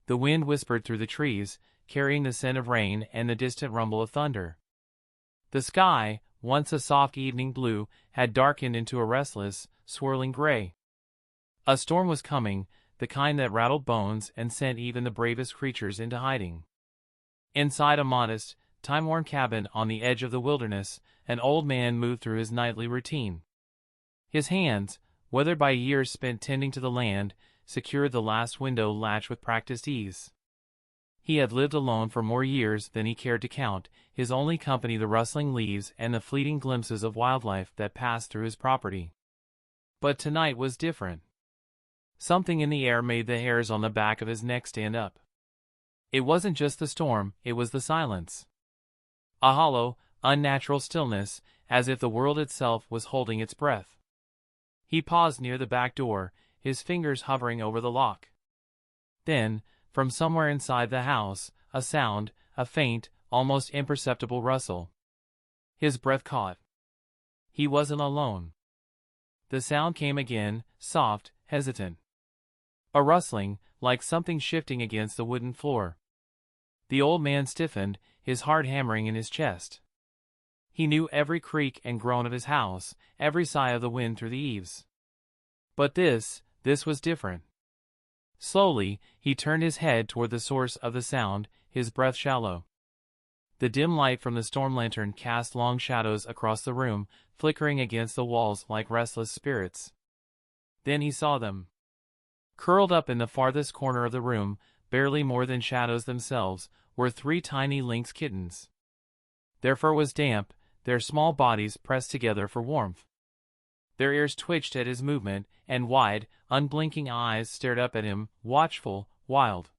The wind whispered through the trees, carrying the scent of rain and the distant rumble of thunder. The sky, once a soft evening blue, had darkened into a restless, swirling gray. A storm was coming, the kind that rattled bones and sent even the bravest creatures into hiding. Inside a modest, time-worn cabin on the edge of the wilderness, an old man moved through his nightly routine. His hands, weathered by years spent tending to the land, secured the last window latch with practiced ease. He had lived alone for more years than he cared to count, his only company the rustling leaves and the fleeting glimpses of wildlife that passed through his property. But tonight was different. Something in the air made the hairs on the back of his neck stand up. It wasn't just the storm, it was the silence. A hollow, unnatural stillness, as if the world itself was holding its breath. He paused near the back door, his fingers hovering over the lock. Then, from somewhere inside the house, a sound, a faint, almost imperceptible rustle. His breath caught. He wasn't alone. The sound came again, soft, hesitant. A rustling, like something shifting against the wooden floor. The old man stiffened, his heart hammering in his chest. He knew every creak and groan of his house, every sigh of the wind through the eaves. But this was different. Slowly, he turned his head toward the source of the sound, his breath shallow. The dim light from the storm lantern cast long shadows across the room, flickering against the walls like restless spirits. Then he saw them. Curled up in the farthest corner of the room, barely more than shadows themselves, were 3 tiny lynx kittens. Their fur was damp, their small bodies pressed together for warmth. Their ears twitched at his movement, and wide, unblinking eyes stared up at him, watchful, wild.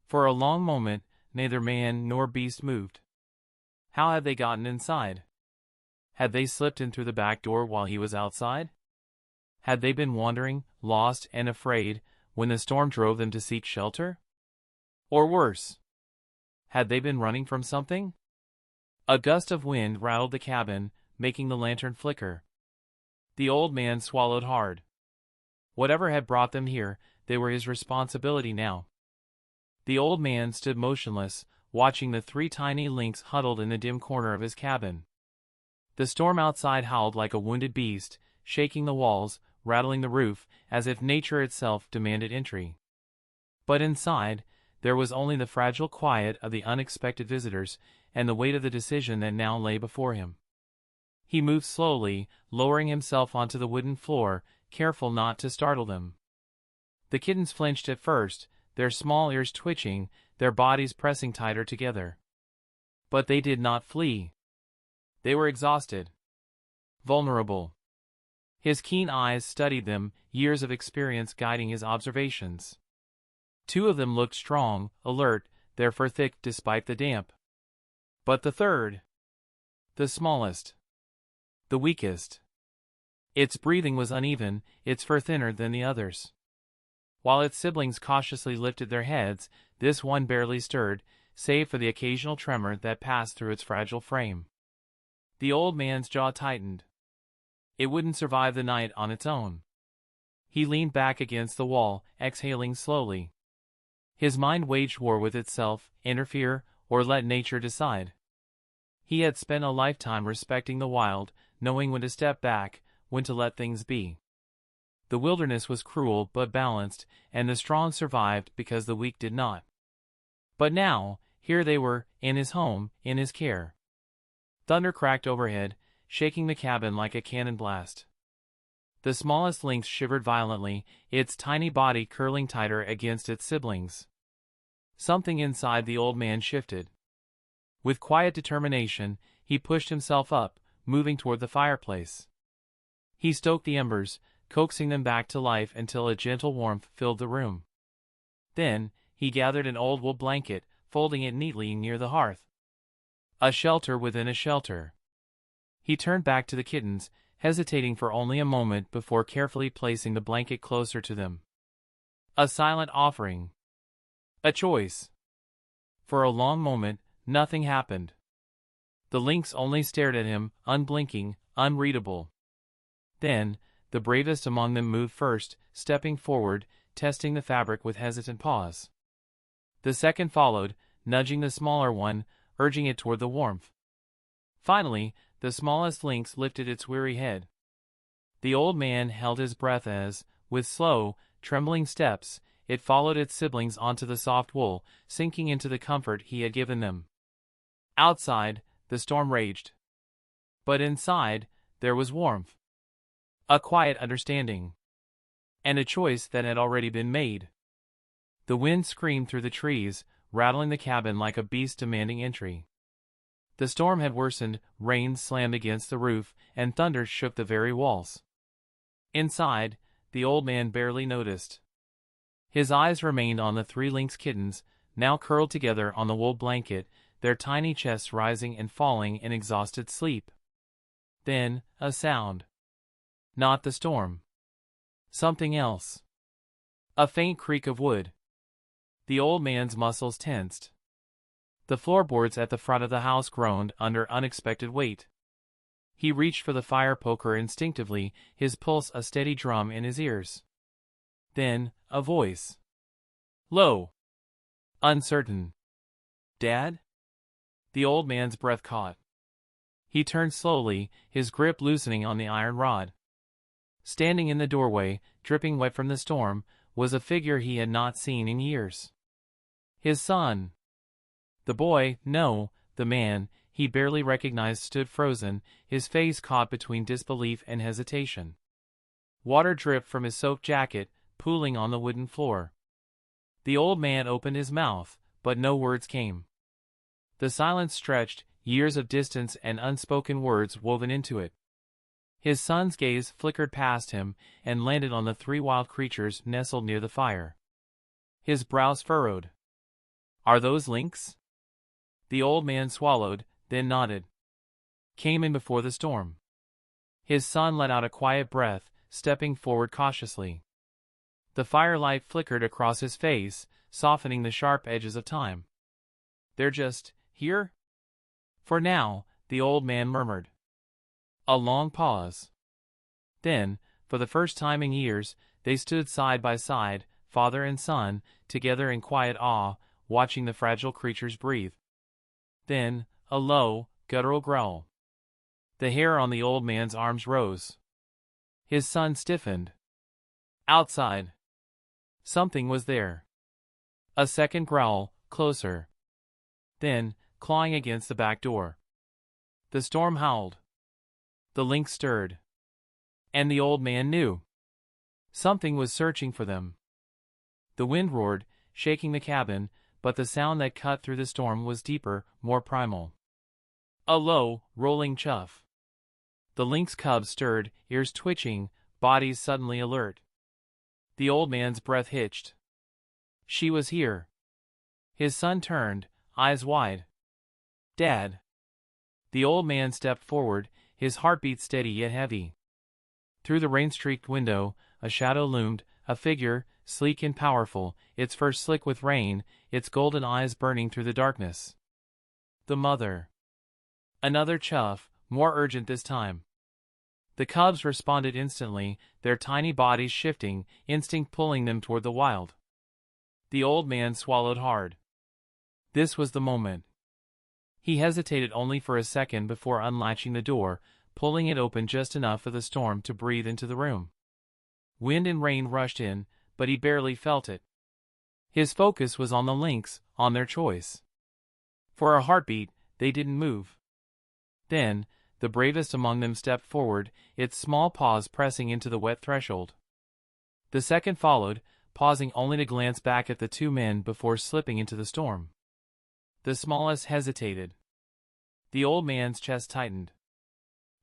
For a long moment, neither man nor beast moved. How had they gotten inside? Had they slipped in through the back door while he was outside? Had they been wandering, lost and afraid, when the storm drove them to seek shelter? Or worse, had they been running from something? A gust of wind rattled the cabin, making the lantern flicker. The old man swallowed hard. Whatever had brought them here, they were his responsibility now. The old man stood motionless, watching the 3 tiny lynx huddled in the dim corner of his cabin. The storm outside howled like a wounded beast, shaking the walls, rattling the roof, as if nature itself demanded entry. But inside, there was only the fragile quiet of the unexpected visitors, and the weight of the decision that now lay before him. He moved slowly, lowering himself onto the wooden floor, careful not to startle them. The kittens flinched at first, their small ears twitching, their bodies pressing tighter together. But they did not flee. They were exhausted. Vulnerable. His keen eyes studied them, years of experience guiding his observations. 2 of them looked strong, alert, their fur thick despite the damp. But the third, the smallest, the weakest. Its breathing was uneven, its fur thinner than the others. While its siblings cautiously lifted their heads, this one barely stirred, save for the occasional tremor that passed through its fragile frame. The old man's jaw tightened. It wouldn't survive the night on its own. He leaned back against the wall, exhaling slowly. His mind waged war with itself, interfere, or let nature decide. He had spent a lifetime respecting the wild, knowing when to step back, when to let things be. The wilderness was cruel but balanced, and the strong survived because the weak did not. But now, here they were, in his home, in his care. Thunder cracked overhead, shaking the cabin like a cannon blast. The smallest lynx shivered violently, its tiny body curling tighter against its siblings. Something inside the old man shifted. With quiet determination, he pushed himself up, moving toward the fireplace. He stoked the embers, coaxing them back to life until a gentle warmth filled the room. Then, he gathered an old wool blanket, folding it neatly near the hearth. A shelter within a shelter. He turned back to the kittens, hesitating for only a moment before carefully placing the blanket closer to them. A silent offering. A choice. For a long moment, nothing happened. The lynx only stared at him, unblinking, unreadable. Then, the bravest among them moved first, stepping forward, testing the fabric with hesitant paws. The second followed, nudging the smaller one, urging it toward the warmth. Finally, the smallest lynx lifted its weary head. The old man held his breath as, with slow, trembling steps, it followed its siblings onto the soft wool, sinking into the comfort he had given them. Outside, the storm raged. But inside, there was warmth. A quiet understanding. And a choice that had already been made. The wind screamed through the trees, rattling the cabin like a beast demanding entry. The storm had worsened, rain slammed against the roof, and thunder shook the very walls. Inside, the old man barely noticed. His eyes remained on the 3 lynx kittens, now curled together on the wool blanket, their tiny chests rising and falling in exhausted sleep. Then, a sound. Not the storm. Something else. A faint creak of wood. The old man's muscles tensed. The floorboards at the front of the house groaned under unexpected weight. He reached for the fire poker instinctively, his pulse a steady drum in his ears. Then, a voice. Low. Uncertain. Dad? The old man's breath caught. He turned slowly, his grip loosening on the iron rod. Standing in the doorway, dripping wet from the storm, was a figure he had not seen in years. His son. The boy, no, the man, he barely recognized stood frozen, his face caught between disbelief and hesitation. Water dripped from his soaked jacket, pooling on the wooden floor. The old man opened his mouth, but no words came. The silence stretched, years of distance and unspoken words woven into it. His son's gaze flickered past him and landed on the 3 wild creatures nestled near the fire. His brows furrowed. Are those lynx? The old man swallowed, then nodded. Came in before the storm. His son let out a quiet breath, stepping forward cautiously. The firelight flickered across his face, softening the sharp edges of time. They're just here? For now, the old man murmured. A long pause. Then, for the first time in years, they stood side by side, father and son, together in quiet awe, watching the fragile creatures breathe. Then, a low, guttural growl. The hair on the old man's arms rose. His son stiffened. Outside. Something was there. A second growl, closer. Then, clawing against the back door. The storm howled. The lynx stirred. And the old man knew. Something was searching for them. The wind roared, shaking the cabin, but the sound that cut through the storm was deeper, more primal. A low, rolling chuff. The lynx cubs stirred, ears twitching, bodies suddenly alert. The old man's breath hitched. She was here. His son turned, eyes wide. Dad. The old man stepped forward, his heartbeat steady yet heavy. Through the rain-streaked window, a shadow loomed, a figure, sleek and powerful, its fur slick with rain, its golden eyes burning through the darkness. The mother. Another chuff, more urgent this time. The cubs responded instantly, their tiny bodies shifting, instinct pulling them toward the wild. The old man swallowed hard. This was the moment. He hesitated only for a second before unlatching the door, pulling it open just enough for the storm to breathe into the room. Wind and rain rushed in, but he barely felt it. His focus was on the lynx, on their choice. For a heartbeat, they didn't move. Then, the bravest among them stepped forward, its small paws pressing into the wet threshold. The second followed, pausing only to glance back at the 2 men before slipping into the storm. The smallest hesitated. The old man's chest tightened.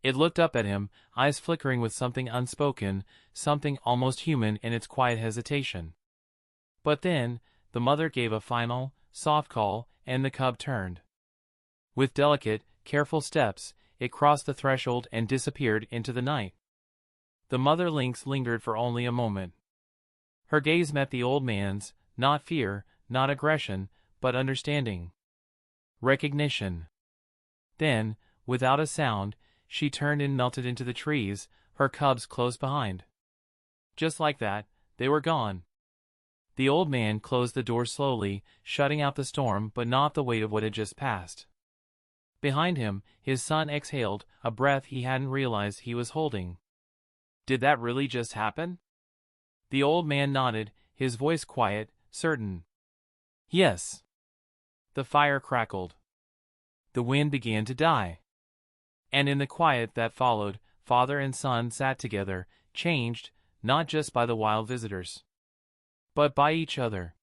It looked up at him, eyes flickering with something unspoken, something almost human in its quiet hesitation. But then, the mother gave a final, soft call, and the cub turned. With delicate, careful steps, it crossed the threshold and disappeared into the night. The mother lynx lingered for only a moment. Her gaze met the old man's, not fear, not aggression, but understanding. Recognition. Then, without a sound, she turned and melted into the trees, her cubs close behind. Just like that, they were gone. The old man closed the door slowly, shutting out the storm but not the weight of what had just passed. Behind him, his son exhaled, a breath he hadn't realized he was holding. Did that really just happen? The old man nodded, his voice quiet, certain. Yes. The fire crackled. The wind began to die. And in the quiet that followed, father and son sat together, changed, not just by the wild visitors, but by each other.